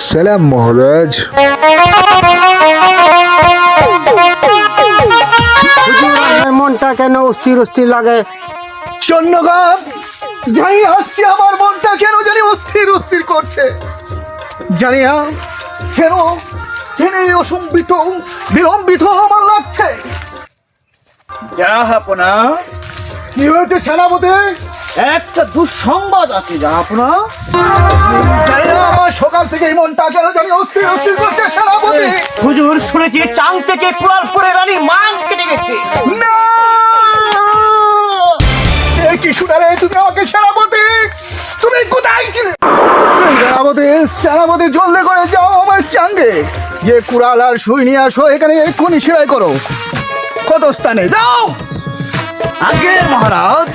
সালাম মহারাজ। মনটা কেন অস্থির অস্থির লাগে? চন্নগাম জানি আজকে আমার মনটা কেন জানি অস্থির অস্থির করছে। জানি না কেন কেন অসম্বিত বিলম্বিত আমার লাগছে। জাহাপনা, কি হয়েছে সেনাপতি? একটা দুঃসংবাদ আছে জাহাপনা। জানি না আমার সকাল থেকে এই মনটা কেন জানি অস্থির অস্থির করছে সেনাপতি। হুজুর শুনেছি চাং থেকে কুড়ালপুরে রানী মান কেটে গেছে। না, কি শুনারে তুমি আমাকে সেনাপতি? তুমি কোথায় ছিলে? সেনাপতি জলদি করে যাও আমার চাঙ্গে, যে কুড়াল আর সুই নিয়ে আসো, এখানে এক্ষুনি সেলাই করো। কত স্থানে যাও? আগে মহারাজ।